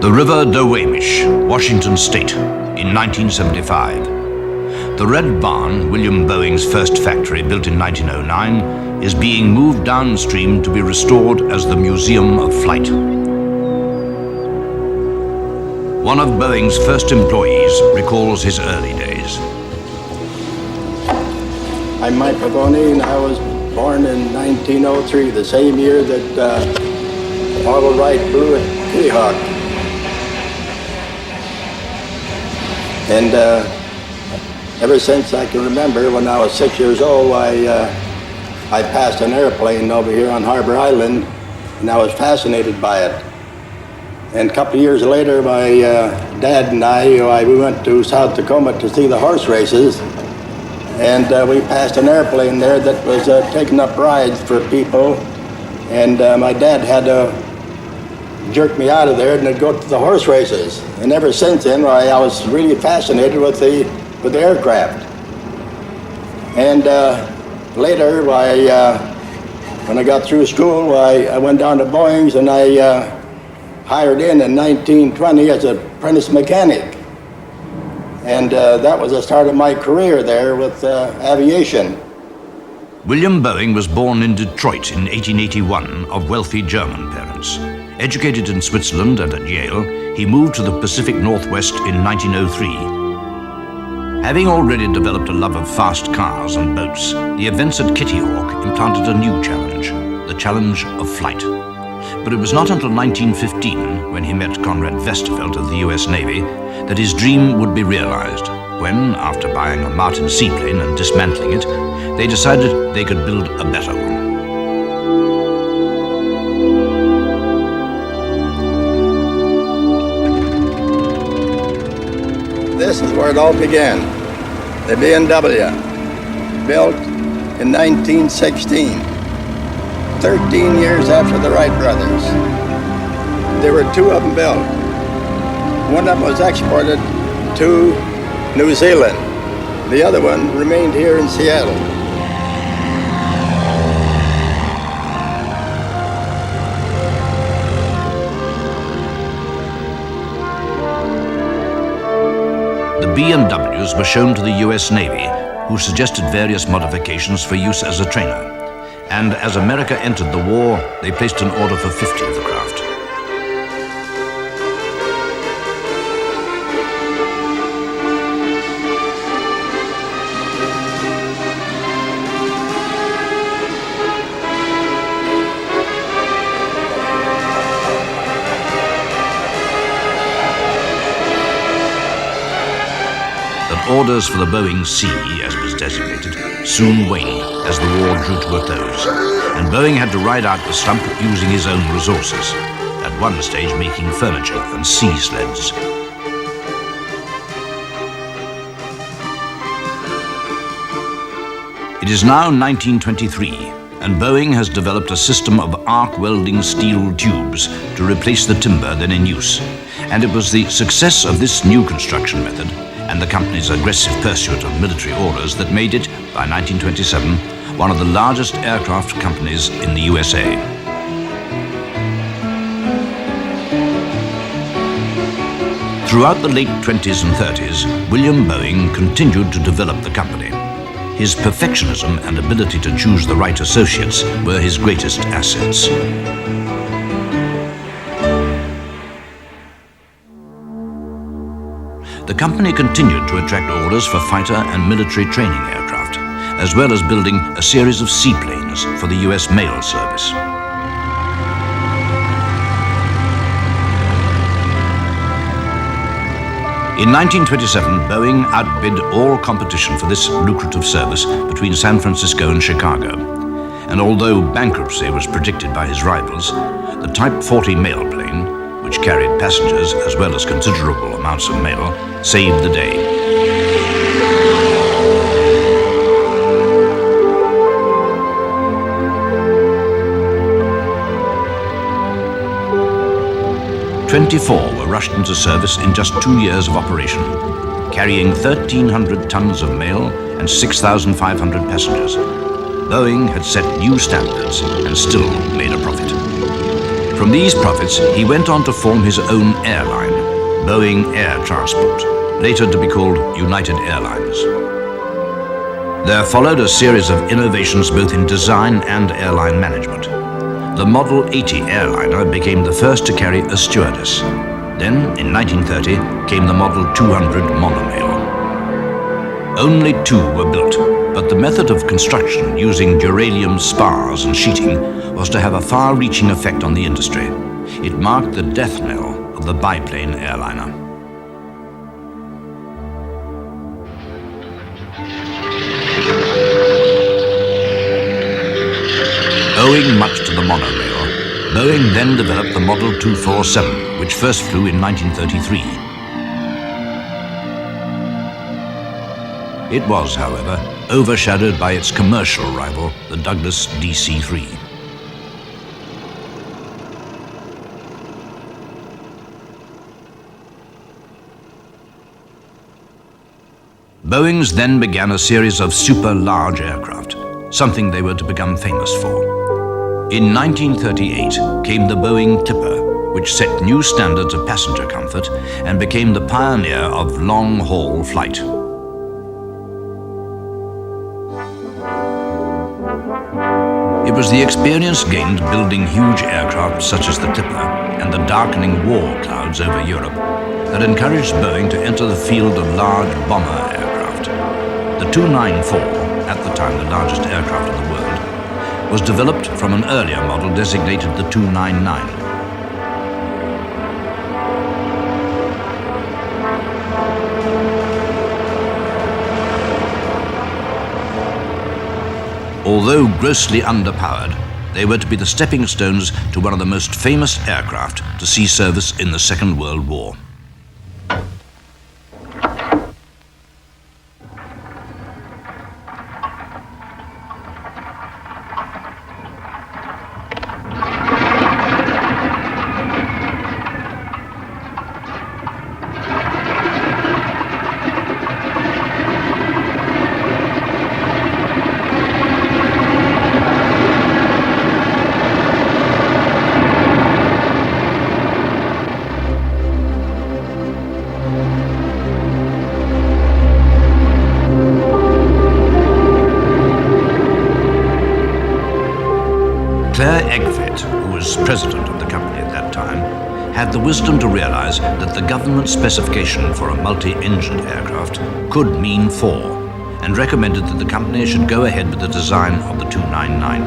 The River Duwamish, Washington State, in 1975. The Red Barn, William Boeing's first factory built in 1909, is being moved downstream to be restored as the Museum of Flight. One of Boeing's first employees recalls his early days. I'm Mike Pavoni, and I was born in 1903, the same year that Model Wright blew at Kitty Hawk. And ever since I can remember, when I was 6 years old, I passed an airplane over here on Harbor Island, and I was fascinated by it. And a couple of years later, my dad and I, we went to South Tacoma to see the horse races, and we passed an airplane there that was taking up rides for people, and my dad had to jerk me out of there and then go to the horse races. And ever since then, I was really fascinated with the aircraft. And later, when I got through school, I went down to Boeing's, and I hired in 1920 as an apprentice mechanic. And that was the start of my career there with aviation. William Boeing was born in Detroit in 1881 of wealthy German parents. Educated in Switzerland and at Yale, he moved to the Pacific Northwest in 1903. Having already developed a love of fast cars and boats, the events at Kitty Hawk implanted a new challenge, the challenge of flight. But it was not until 1915, when he met Conrad Westervelt of the US Navy, that his dream would be realized, when, after buying a Martin seaplane and dismantling it, they decided they could build a better one. This is where it all began. The BMW, built in 1916, 13 years after the Wright brothers. There were two of them built. One of them was exported to New Zealand. The other one remained here in Seattle. The BMWs were shown to the US Navy, who suggested various modifications for use as a trainer. And as America entered the war, they placed an order for 50 of the craft. But orders for the Boeing C, as it was designated, soon waned as the war drew to a close, and Boeing had to ride out the slump using his own resources, at one stage making furniture and sea sleds. It is now 1923, and Boeing has developed a system of arc welding steel tubes to replace the timber then in use, and it was the success of this new construction method and the company's aggressive pursuit of military orders that made it, by 1927, one of the largest aircraft companies in the USA. Throughout the late 20s and 30s, William Boeing continued to develop the company. His perfectionism and ability to choose the right associates were his greatest assets. The company continued to attract orders for fighter and military training aircraft, as well as building a series of seaplanes for the US mail service. In 1927, Boeing outbid all competition for this lucrative service between San Francisco and Chicago. And although bankruptcy was predicted by his rivals, the Type 40 mail plane, which carried passengers as well as considerable amounts of mail, saved the day. "24 were rushed into service in just 2 years of operation, carrying 1,300 tons of mail and 6,500 passengers. Boeing had set new standards and still made a profit. From these profits, he went on to form his own airline, Boeing Air Transport, later to be called United Airlines. There followed a series of innovations both in design and airline management. The Model 80 airliner became the first to carry a stewardess. Then, in 1930, came the Model 200 monorail. Only two were built, but the method of construction using duralium spars and sheeting was to have a far-reaching effect on the industry. It marked the death knell of the biplane airliner. Owing much to the monorail, Boeing then developed the Model 247, which first flew in 1933. It was, however, overshadowed by its commercial rival, the Douglas DC-3. Boeing's then began a series of super-large aircraft, something they were to become famous for. In 1938 came the Boeing Clipper, which set new standards of passenger comfort and became the pioneer of long-haul flight. It was the experience gained building huge aircraft such as the Clipper and the darkening war clouds over Europe that encouraged Boeing to enter the field of large bomber aircraft. The 294, at the time the largest aircraft in the world, was developed from an earlier model designated the 299. Although grossly underpowered, they were to be the stepping stones to one of the most famous aircraft to see service in the Second World War. Who was president of the company at that time, had the wisdom to realize that the government specification for a multi-engined aircraft could mean four, and recommended that the company should go ahead with the design of the 299.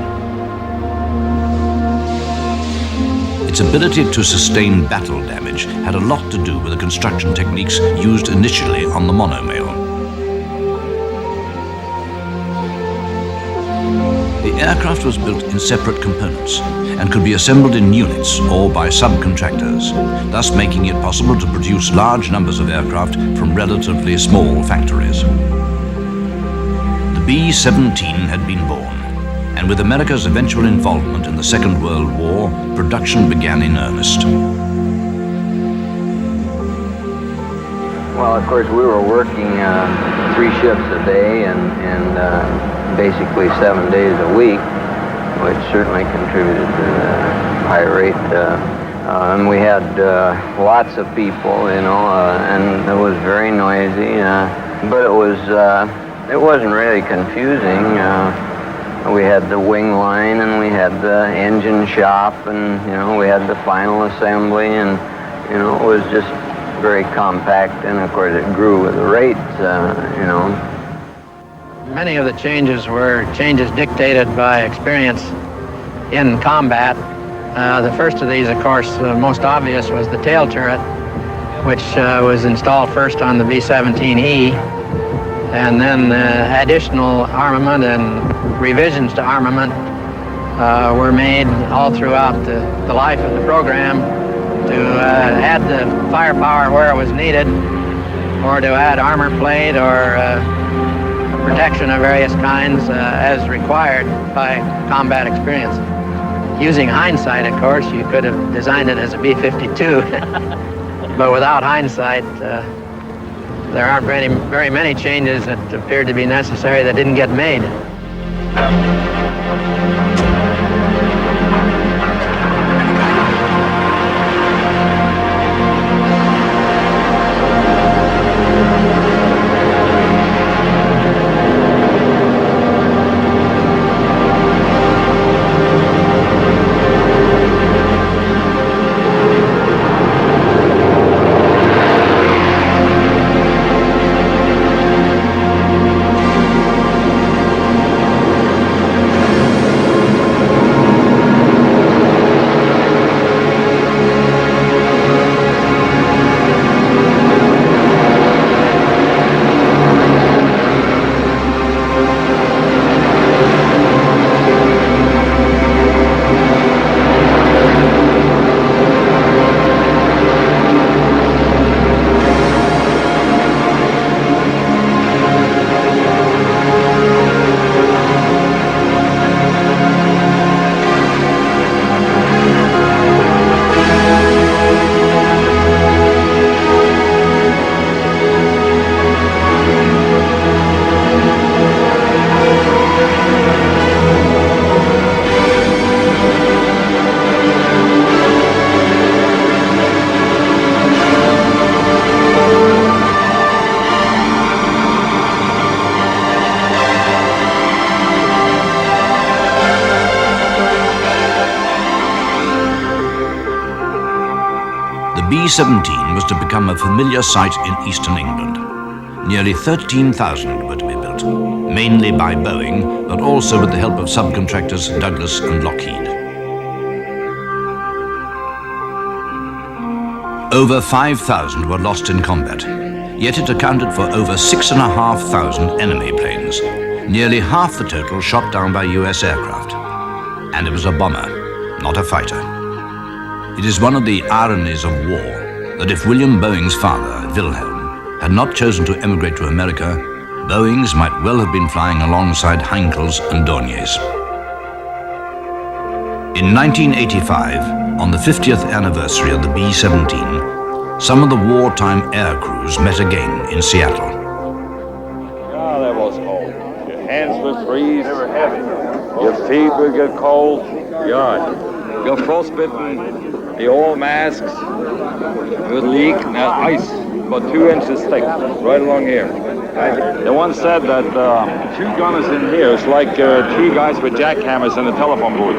Its ability to sustain battle damage had a lot to do with the construction techniques used initially on the monorail. The aircraft was built in separate components and could be assembled in units or by subcontractors, thus making it possible to produce large numbers of aircraft from relatively small factories. The B-17 had been born, and with America's eventual involvement in the Second World War, production began in earnest. Well, of course, we were working 3 shifts a day and basically 7 days a week, which certainly contributed to the high rate. And we had lots of people, you know, and it was very noisy. But it wasn't really confusing. We had the wing line, and we had the engine shop, and you know, we had the final assembly, and you know, it was just very compact. And of course, it grew with the rate, you know. Many of the changes were changes dictated by experience in combat. The first of these, of course, the most obvious was the tail turret, which was installed first on the B-17E, and then additional armament and revisions to armament were made all throughout the life of the program to add the firepower where it was needed, or to add armor plate or protection of various kinds as required by combat experience. Using hindsight, of course, you could have designed it as a B-52, but without hindsight, there aren't very many changes that appeared to be necessary that didn't get made. B-17 was to become a familiar sight in eastern England. Nearly 13,000 were to be built, mainly by Boeing, but also with the help of subcontractors Douglas and Lockheed. Over 5,000 were lost in combat, yet it accounted for over 6,500 enemy planes, nearly half the total shot down by US aircraft. And it was a bomber, not a fighter. It is one of the ironies of war that if William Boeing's father, Wilhelm, had not chosen to emigrate to America, Boeings might well have been flying alongside Heinkels and Dorniers. In 1985, on the 50th anniversary of the B-17, some of the wartime air crews met again in Seattle. Yeah, that was cold. Your hands would freeze. They were heavy. Your feet would get cold. Yeah. You're frostbitten. The oil masks would leak. Now ice, about 2 inches thick, right along here. The one said that 2 gunners in here is like 3 guys with jackhammers in the telephone booth.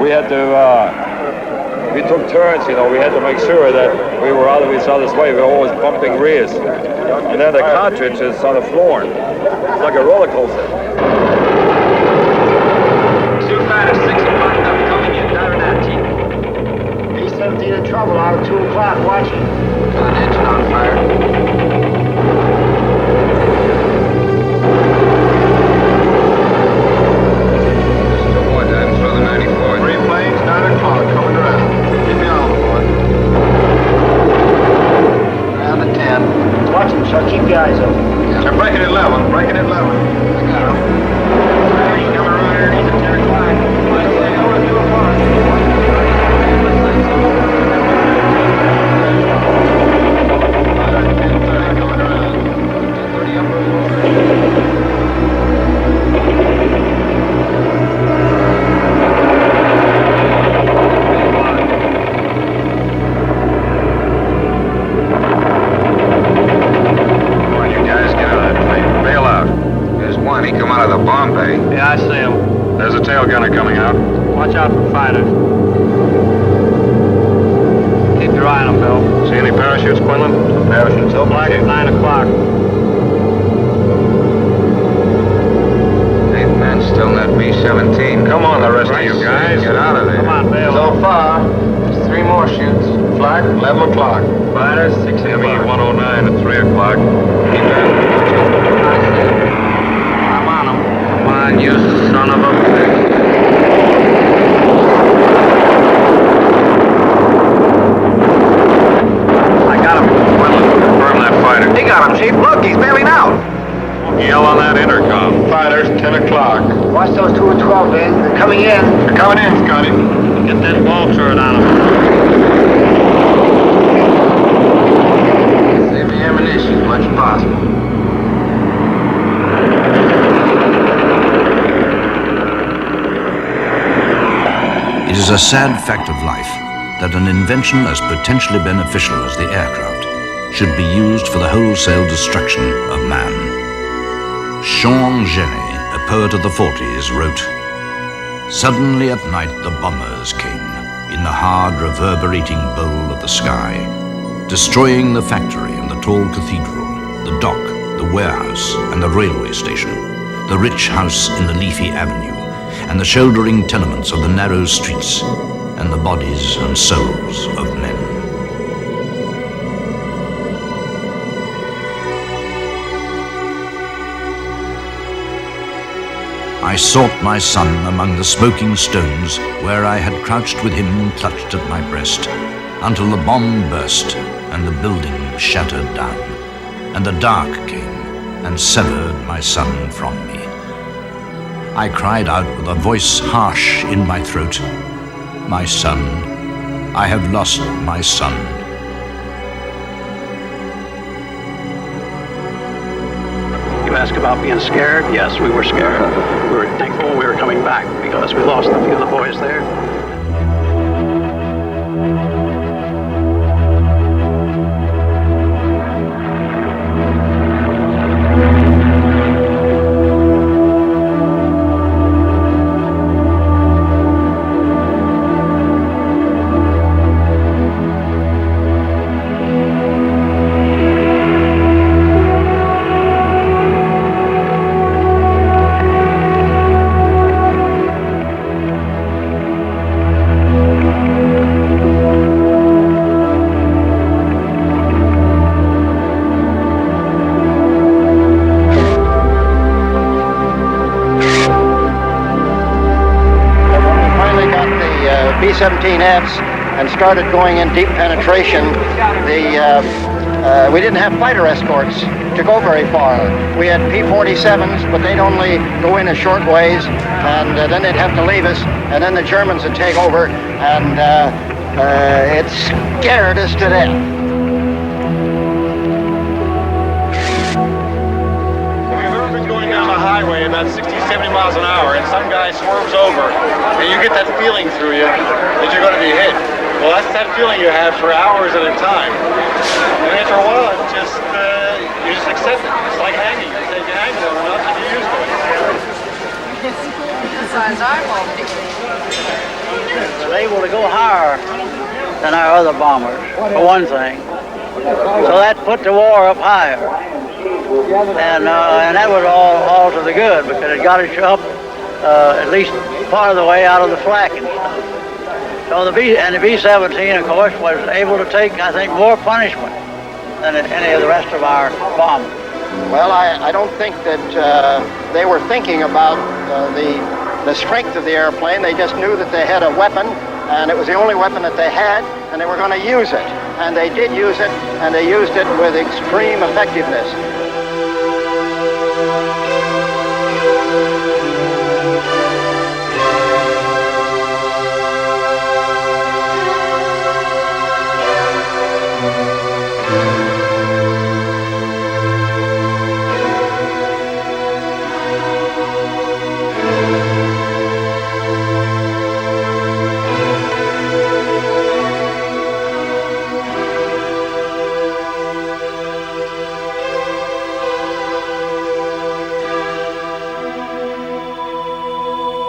We had to, we took turns, you know, we had to make sure that we were out of each other's way. We were always bumping rears. And then the cartridge is on the floor. It's like a roller coaster. Too fat at 6 o'clock, I'm coming in, down at B-17 in trouble out at 2 o'clock, watching. Got an engine on fire. So keep your eyes open. Yeah. They're breaking at 11, breaking at 11. I got him. He's coming around underneath at 10 o'clock. I say over 2 o'clock. Coming around. 10:30 up. He come out of the bomb bay. Yeah, I see him. There's a tail gunner coming out. Watch out for fighters. Keep your eye on them, Bill. See any parachutes, Quinlan? Parachutes open. Black at 9 o'clock. 8 men still in that B-17. Come on, the rest of you guys. Get out of there. Come on, Bill. So far, there's 3 more shoots. Flag, 11 o'clock. Fighters, 6 ME o'clock. 109 at 3 o'clock. Keep that. I'm on them. Come on, you son of a bitch. I got him. Confirm that fighter. He got him, Chief. Look, he's bailing out. Yell on that intercom. Fighters, 10 o'clock. Watch those 2 at 12, Ben. They're coming in. They're coming in, Scotty. Get that ball turret on him. Save the ammunition as much as possible. It is a sad fact of life that an invention as potentially beneficial as the aircraft should be used for the wholesale destruction of man. Jean Genet, a poet of the 40s, wrote, "Suddenly at night the bombers came, in the hard reverberating bowl of the sky, destroying the factory and the tall cathedral, the dock, the warehouse and the railway station, the rich house in the leafy avenue, and the shouldering tenements of the narrow streets, and the bodies and souls of men." I sought my son among the smoking stones where I had crouched with him clutched at my breast, until the bomb burst and the building shattered down, and the dark came and severed my son from me. I cried out with a voice harsh in my throat, "My son, I have lost my son." You ask about being scared? Yes, we were scared. We were thankful we were coming back because we lost a few of the boys there. B-17Fs and started going in deep penetration, we didn't have fighter escorts to go very far. We had P-47s, but they'd only go in a short ways, and then they'd have to leave us, and then the Germans would take over, and it scared us to death. If you've ever been going down a highway about 60, 70 miles an hour, and some guy swerves over, and you get that feeling through you that you're going to be hit. Well, that's that feeling you have for hours at a time. And after a while, it's just, you just accept it. It's like hanging. You take your hang long enough and you're used to it. They're able to go higher than our other bombers, for one thing. So that put the war up higher. And that was all to the good, because it got us up at least part of the way out of the flak and stuff. So the B-17, of course, was able to take, I think, more punishment than any of the rest of our bombers. Well, I don't think that they were thinking about the strength of the airplane. They just knew that they had a weapon, and it was the only weapon that they had, and they were going to use it. And they did use it, and they used it with extreme effectiveness.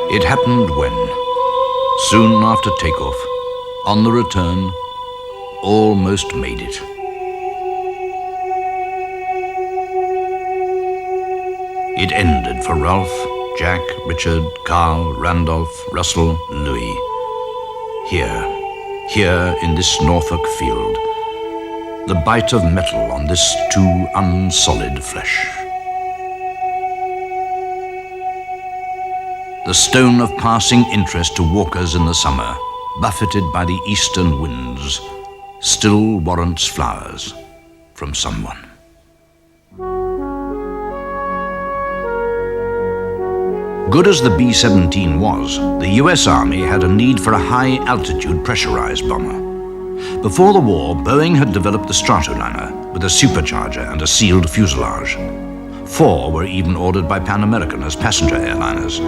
It happened when, soon after takeoff, on the return, almost made it. It ended for Ralph, Jack, Richard, Carl, Randolph, Russell, Louis. Here in this Norfolk field, the bite of metal on this too unsolid flesh. The stone of passing interest to walkers in the summer, buffeted by the eastern winds, still warrants flowers from someone. Good as the B-17 was, the US Army had a need for a high-altitude pressurized bomber. Before the war, Boeing had developed the Stratoliner with a supercharger and a sealed fuselage. 4 were even ordered by Pan American as passenger airliners.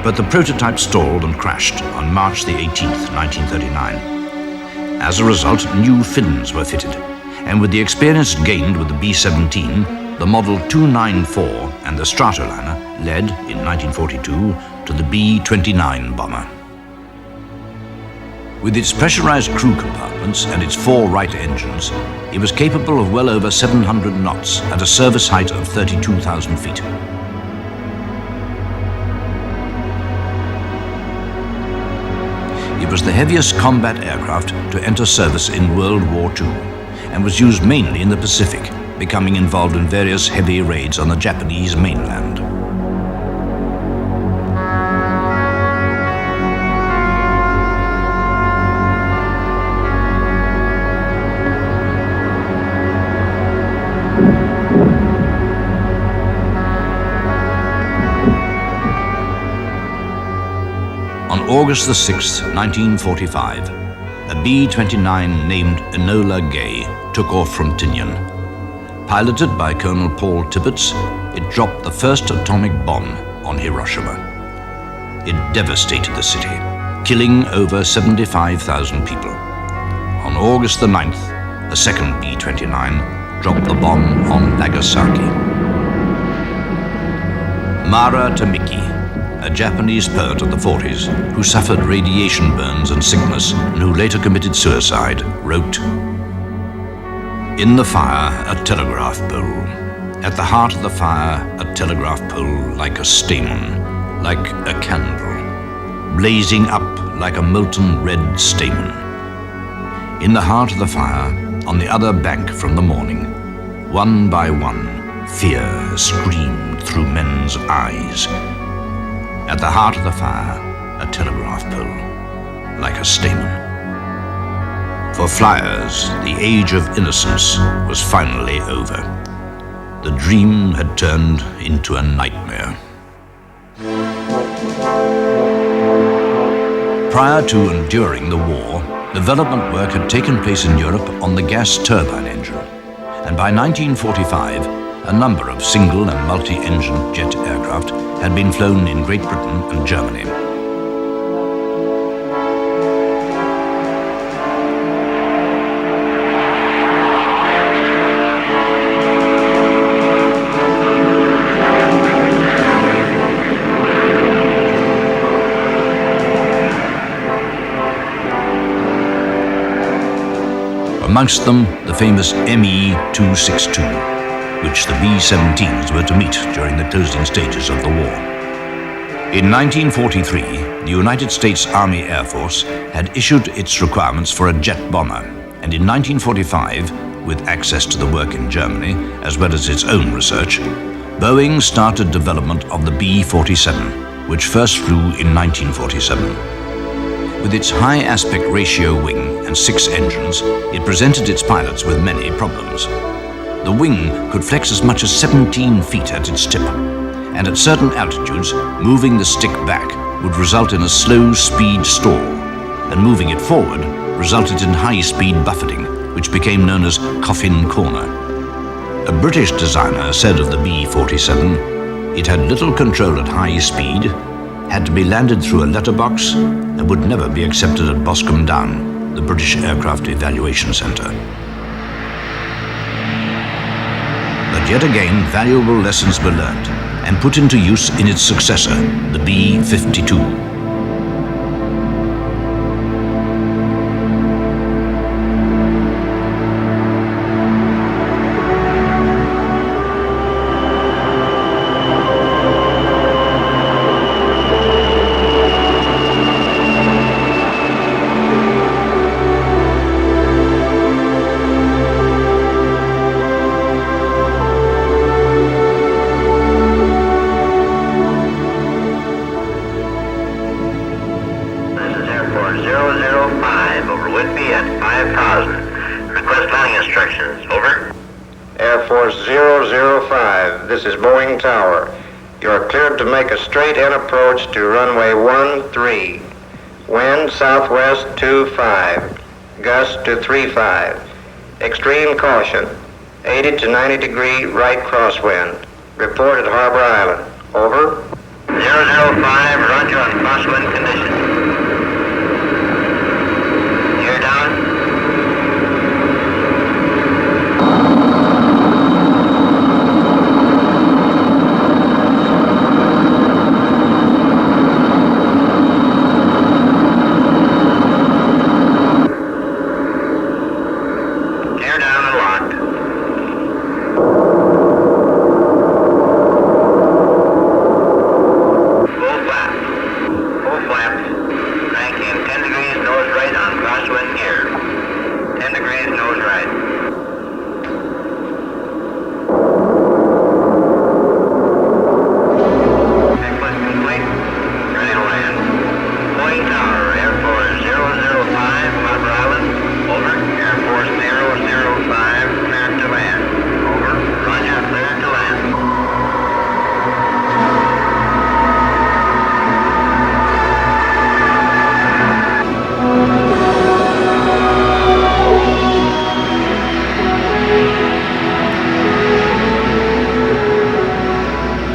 But the prototype stalled and crashed on March the 18th, 1939. As a result, new fins were fitted, and with the experience gained with the B-17, the Model 294 and the Stratoliner led, in 1942, to the B-29 bomber. With its pressurized crew compartments and its 4 Wright engines, it was capable of well over 700 knots at a service height of 32,000 feet. It was the heaviest combat aircraft to enter service in World War II and was used mainly in the Pacific, becoming involved in various heavy raids on the Japanese mainland. On August the 6th, 1945, a B-29 named Enola Gay took off from Tinian. Piloted by Colonel Paul Tibbets, it dropped the first atomic bomb on Hiroshima. It devastated the city, killing over 75,000 people. On August the 9th, a second B-29 dropped the bomb on Nagasaki. Mara Tamiki, a Japanese poet of the 40s who suffered radiation burns and sickness and who later committed suicide, wrote, "In the fire, a telegraph pole. At the heart of the fire, a telegraph pole like a stamen, like a candle, blazing up like a molten red stamen. In the heart of the fire, on the other bank from the morning, one by one, fear screamed through men's eyes. At the heart of the fire, a telegraph pole, like a stamen. For flyers, the age of innocence was finally over. The dream had turned into a nightmare. Prior to and during the war, development work had taken place in Europe on the gas turbine engine, and by 1945, a number of single and multi-engine jet aircraft had been flown in Great Britain and Germany. Amongst them, the famous ME-262, which the B-17s were to meet during the closing stages of the war. In 1943, the United States Army Air Force had issued its requirements for a jet bomber, and in 1945, with access to the work in Germany, as well as its own research, Boeing started development of the B-47, which first flew in 1947. With its high aspect ratio wing and 6 engines, it presented its pilots with many problems. The wing could flex as much as 17 feet at its tip, and at certain altitudes, moving the stick back would result in a slow speed stall, and moving it forward resulted in high-speed buffeting, which became known as coffin corner. A British designer said of the B-47, it had little control at high speed, had to be landed through a letterbox, and would never be accepted at Boscombe Down, the British Aircraft Evaluation Centre. But yet again, valuable lessons were learned and put into use in its successor, the B-52. This is Boeing Tower. You are cleared to make a straight-in approach to runway 13. Wind southwest 25. Gust to 35. Extreme caution. 80 to 90 degree right crosswind. Report at Harbor Island. Over. 005, roger on crosswind conditions. Gear down.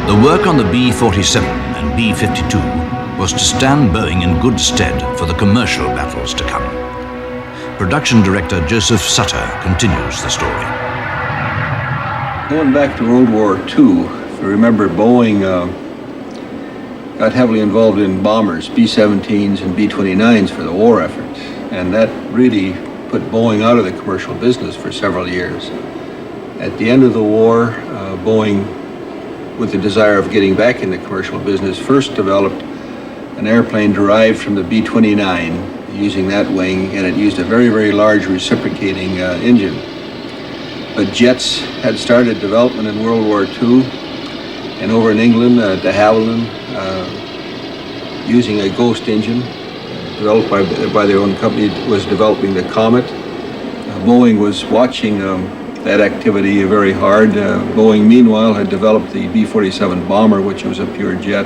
The work on the B-47 and B-52 was to stand Boeing in good stead for the commercial battles to come. Production director Joseph Sutter continues the story. Going back to World War II, if you remember, Boeing got heavily involved in bombers, B-17s and B-29s for the war effort, and that really put Boeing out of the commercial business for several years. At the end of the war, Boeing, with the desire of getting back in the commercial business, first developed an airplane derived from the B-29 using that wing, and it used a very, very large reciprocating engine. But jets had started development in World War II, and over in England, de Havilland, using a Ghost engine developed by their own company, was developing the Comet. Boeing was watching that activity very hard. Boeing, meanwhile, had developed the B-47 bomber, which was a pure jet.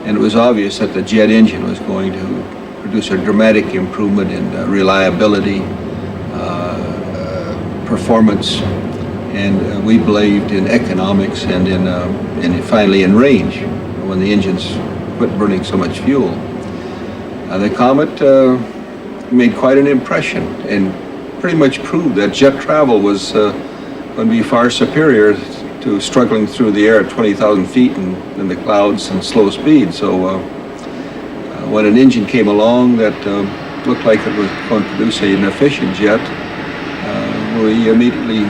And it was obvious that the jet engine was going to produce a dramatic improvement in reliability, performance, and we believed in economics and finally in range when the engines quit burning so much fuel. The Comet made quite an impression and pretty much proved that jet travel was going to be far superior to struggling through the air at 20,000 feet in the clouds and slow speed. So when an engine came along that looked like it was going to produce an efficient jet, we immediately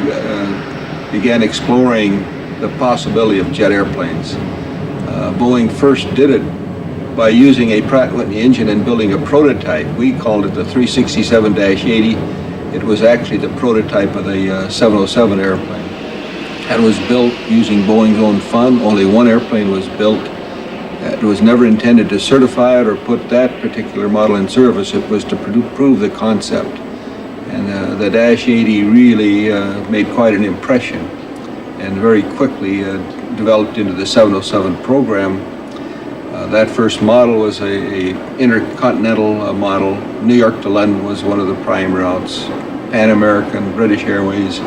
began exploring the possibility of jet airplanes. Boeing first did it by using a Pratt & Whitney engine and building a prototype. We called it the 367-80. It was actually the prototype of the 707 airplane. It was built using Boeing's own fund. Only one airplane was built. It was never intended to certify it or put that particular model in service. It was to prove the concept. And the Dash 80 really made quite an impression and very quickly developed into the 707 program. That first model was a intercontinental model. New York to London was one of the prime routes. Pan American, British Airways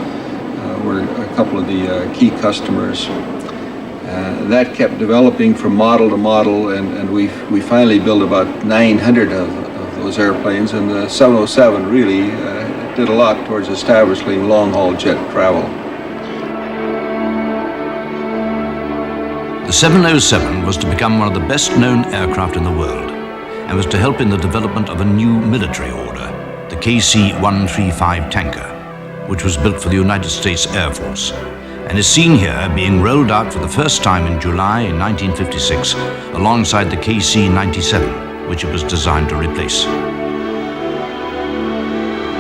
were a couple of the key customers. That kept developing from model to model, and we finally built about 900 of those airplanes, and the 707 really did a lot towards establishing long-haul jet travel. The 707 was to become one of the best-known aircraft in the world and was to help in the development of a new military order, the KC-135 tanker, which was built for the United States Air Force and is seen here being rolled out for the first time in July 1956 alongside the KC-97, which it was designed to replace.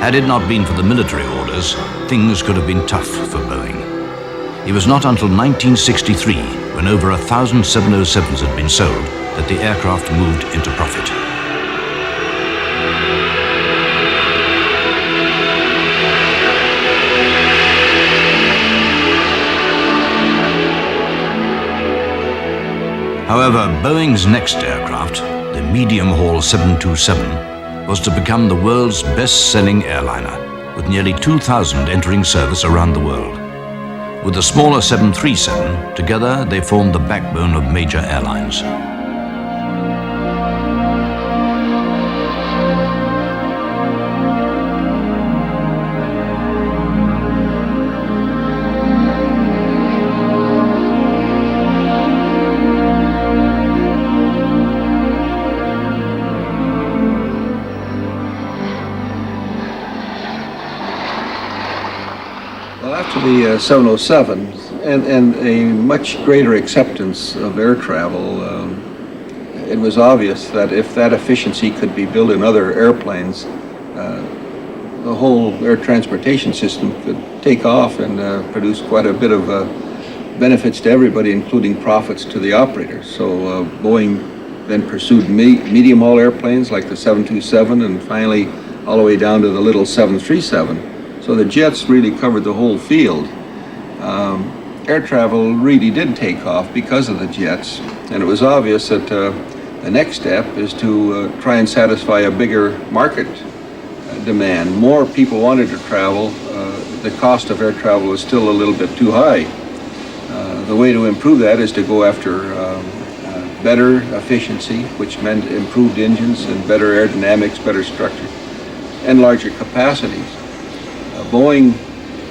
Had it not been for the military orders, things could have been tough for Boeing. It was not until 1963, when over 1,000 707s had been sold, that the aircraft moved into profit. However, Boeing's next aircraft, the medium-haul 727, was to become the world's best-selling airliner, with nearly 2,000 entering service around the world. With the smaller 737, together they formed the backbone of major airlines. The 707 and a much greater acceptance of air travel, it was obvious that if that efficiency could be built in other airplanes, the whole air transportation system could take off and produce quite a bit of benefits to everybody, including profits to the operators. So Boeing then pursued medium-haul airplanes like the 727 and finally all the way down to the little 737. So the jets really covered the whole field. Air travel really did take off because of the jets, and it was obvious that the next step is to try and satisfy a bigger market demand. More people wanted to travel. The cost of air travel was still a little bit too high. The way to improve that is to go after better efficiency, which meant improved engines and better aerodynamics, better structure, and larger capacities. Boeing,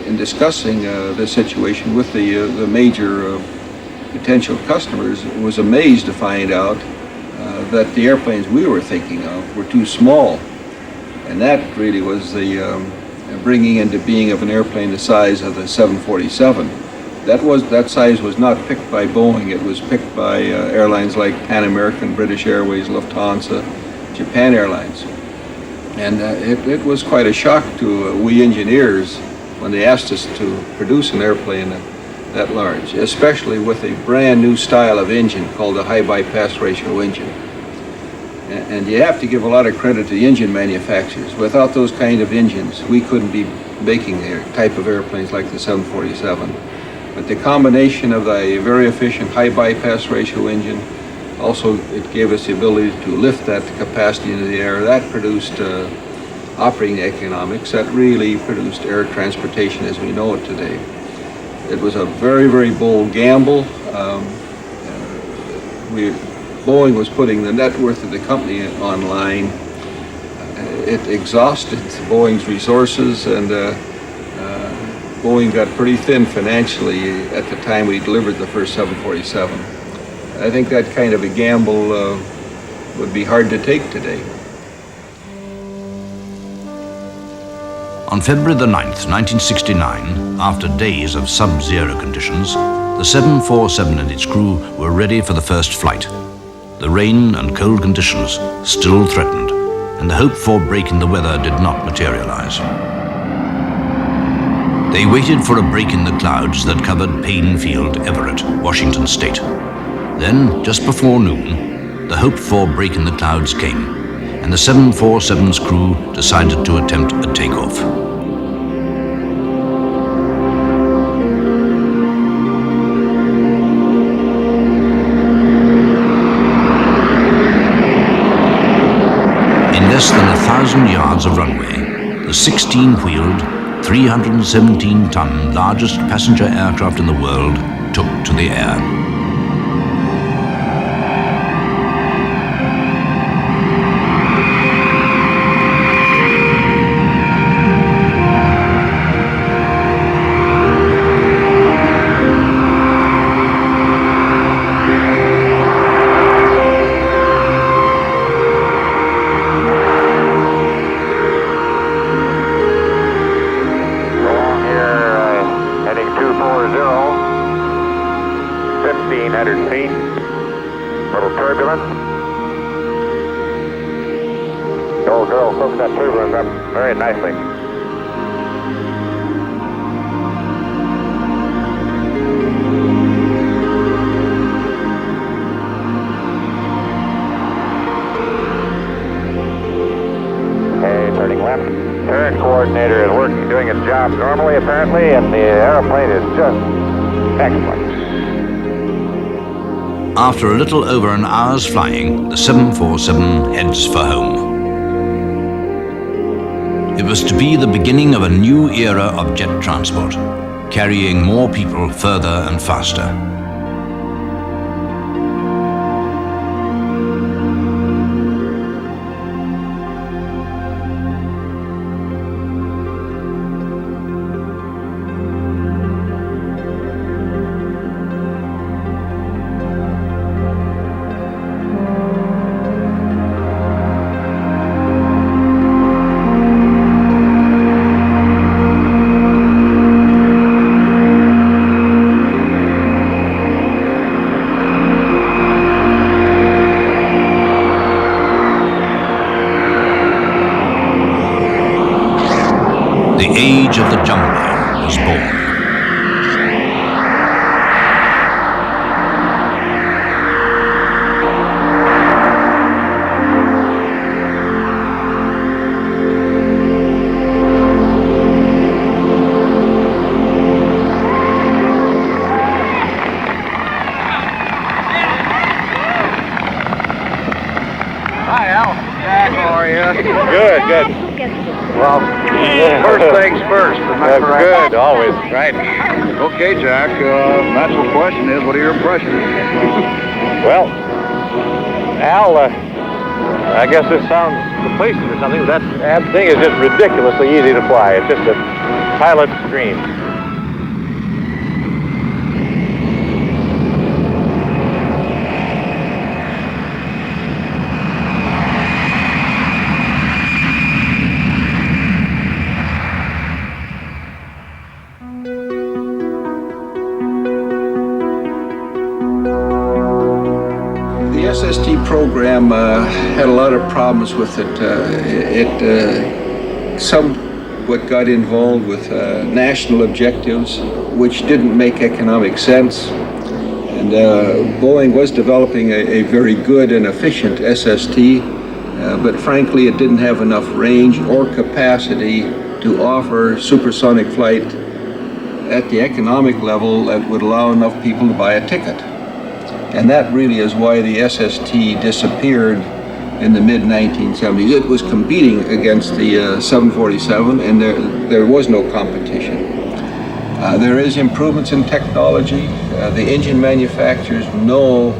in discussing the situation with the major potential customers, was amazed to find out that the airplanes we were thinking of were too small. And that really was the bringing into being of an airplane the size of the 747. That size was not picked by Boeing. It was picked by airlines like Pan American, British Airways, Lufthansa, Japan Airlines. And it was quite a shock to we engineers when they asked us to produce an airplane that large, especially with a brand new style of engine called a high bypass ratio engine. And you have to give a lot of credit to the engine manufacturers. Without those kind of engines, we couldn't be making the type of airplanes like the 747. But the combination of the very efficient high bypass ratio engine, also it gave us the ability to lift that capacity into the air. That produced operating economics that really produced air transportation as we know it today. It was a very, very bold gamble. Boeing was putting the net worth of the company online. It exhausted Boeing's resources, and Boeing got pretty thin financially at the time we delivered the first 747. I think that kind of a gamble would be hard to take today. On February the 9th, 1969, after days of sub-zero conditions, the 747 and its crew were ready for the first flight. The rain and cold conditions still threatened, and the hoped-for break in the weather did not materialize. They waited for a break in the clouds that covered Payne Field, Everett, Washington State. Then, just before noon, the hoped-for break in the clouds came, and the 747's crew decided to attempt a takeoff. In less than 1,000 yards of runway, the 16-wheeled, 317-ton largest passenger aircraft in the world took to the air. Very nicely. Okay, turning left. Turn coordinator is working, doing its job normally apparently, and the airplane is just excellent. After a little over an hour's flying, the 747 heads for home. It was to be the beginning of a new era of jet transport, carrying more people further and faster. The age of the jumbo was born. Hi, Al. How are you? Good, good. Well, first things first. That's good, always, right. Okay, Jack. Natural question is, what are your impressions? Well, Al, I guess this sounds complacent or something, but that thing is just ridiculously easy to fly. It's just a pilot's dream. SST program had a lot of problems with it. It somewhat got involved with national objectives, which didn't make economic sense. And Boeing was developing a very good and efficient SST, but frankly, it didn't have enough range or capacity to offer supersonic flight at the economic level that would allow enough people to buy a ticket. And that really is why the SST disappeared in the mid-1970s. It was competing against the 747, and there was no competition. There is improvements in technology. The engine manufacturers know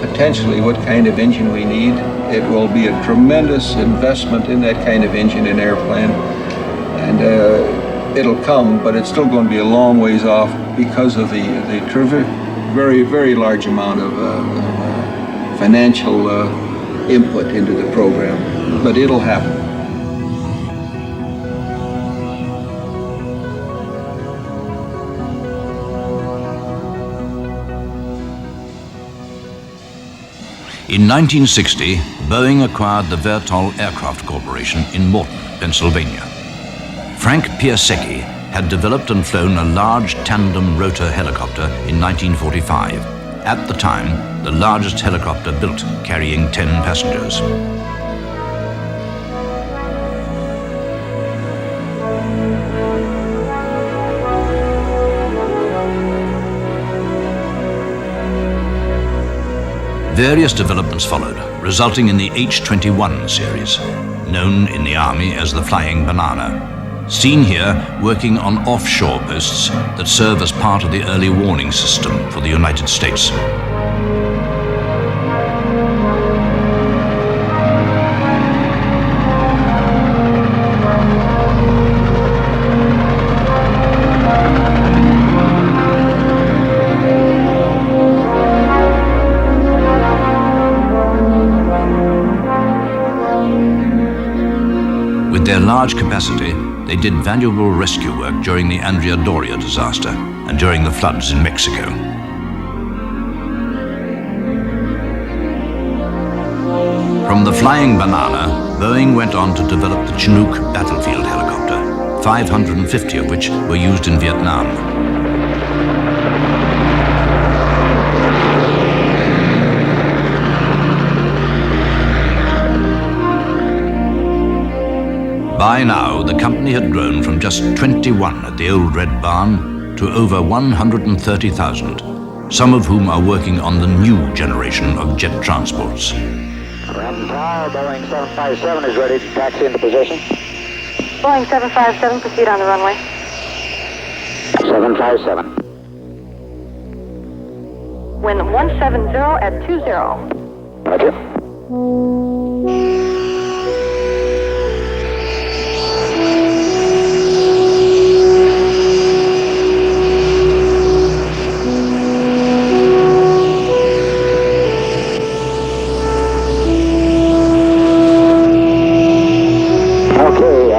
potentially what kind of engine we need. It will be a tremendous investment in that kind of engine in airplane, and it'll come, but it's still going to be a long ways off because of the very, very large amount of financial input into the program. But it'll happen. In 1960, Boeing acquired the Vertol Aircraft Corporation in Morton, Pennsylvania. Frank Piasecki had developed and flown a large tandem rotor helicopter in 1945, at the time the largest helicopter built, carrying 10 passengers. Various developments followed, resulting in the H-21 series, known in the Army as the Flying Banana. Seen here working on offshore posts that serve as part of the early warning system for the United States. With their large capacity, they did valuable rescue work during the Andrea Doria disaster and during the floods in Mexico. From the Flying Banana, Boeing went on to develop the Chinook battlefield helicopter, 550 of which were used in Vietnam. By now, the company had grown from just 21 at the old Red Barn to over 130,000, some of whom are working on the new generation of jet transports. Boeing 757 is ready to taxi into position. Boeing 757, proceed on the runway. 757. Wind 170 at 20. Roger.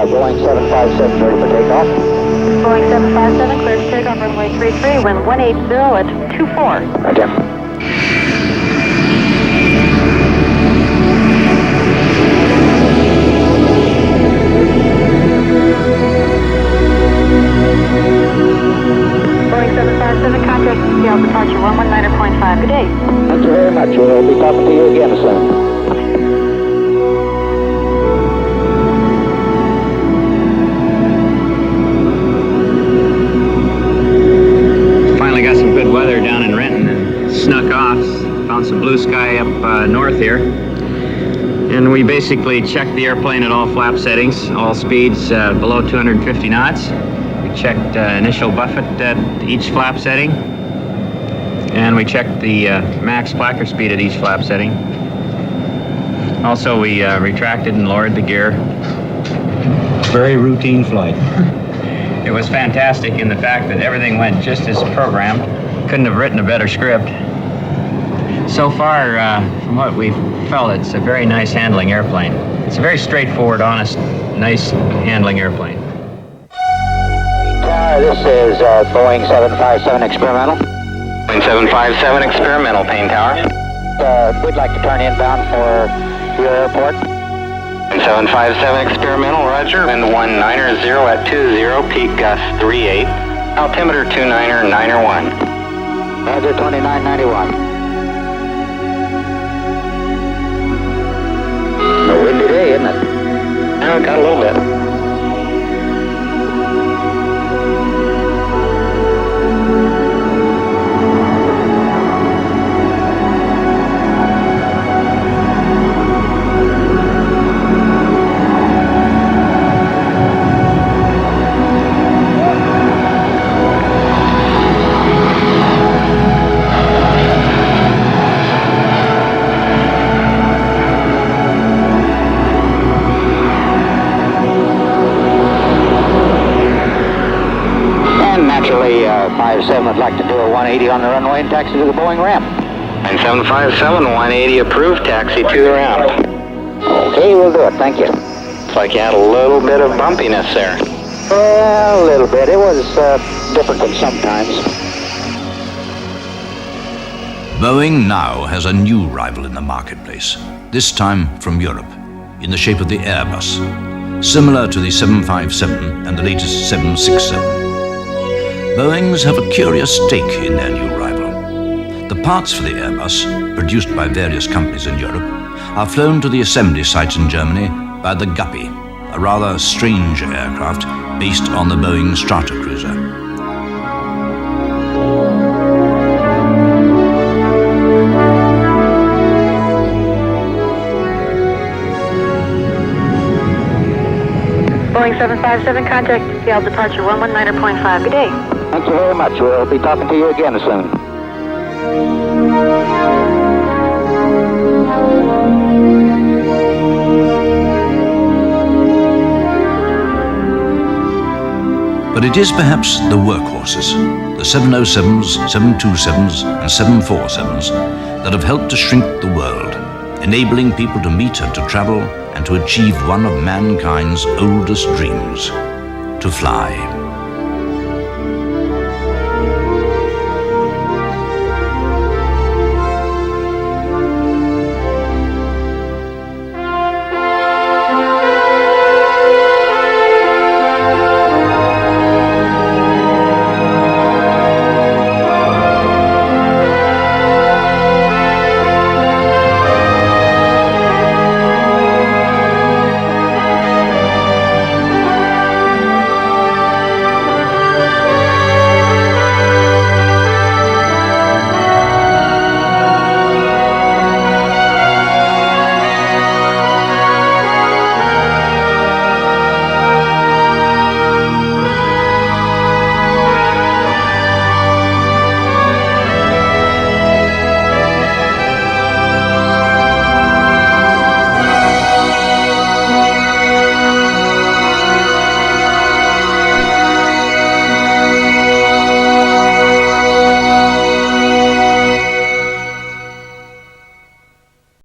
Boeing 757 ready for takeoff. Boeing 757 clear to takeoff, runway 33, wind 180 at 24. Roger. Boeing 757 contact scale departure 119.5. Good day. Thank you very much. We'll be talking to you again soon. Got some good weather down in Renton and snuck off, found some blue sky up north here, and we basically checked the airplane at all flap settings, all speeds below 250 knots. We checked initial buffet at each flap setting, and we checked the max placker speed at each flap setting. Also, we retracted and lowered the gear. Very routine flight. It was fantastic in the fact that everything went just as programmed. Couldn't have written a better script. So far, from what we've felt, it's a very nice handling airplane. It's a very straightforward, honest, nice handling airplane. This is Boeing 757 experimental. Boeing 757 experimental, Payne Tower. we'd like to turn inbound for your airport. 757 experimental, roger. Wind 19er 0 at 20, peak gust 38. Altimeter 29er, 9er 1. Roger, 2991. A windy day, isn't it? Oh, got a little bit. Naturally, 57 would like to do a 180 on the runway and taxi to the Boeing ramp. 757, 180 approved, taxi to the ramp. Okay, we'll do it. Thank you. Looks like you had a little bit of bumpiness there. Well, a little bit. It was different than sometimes. Boeing now has a new rival in the marketplace, this time from Europe, in the shape of the Airbus, similar to the 757 and the latest 767. Boeings have a curious stake in their new rival. The parts for the Airbus, produced by various companies in Europe, are flown to the assembly site in Germany by the Guppy, a rather strange aircraft based on the Boeing Stratocruiser. Boeing 757, contact CL departure 119.5. Good day. Thank you very much. We'll be talking to you again soon. But it is perhaps the workhorses, the 707s, 727s, and 747s, that have helped to shrink the world, enabling people to meet and to travel and to achieve one of mankind's oldest dreams, to fly.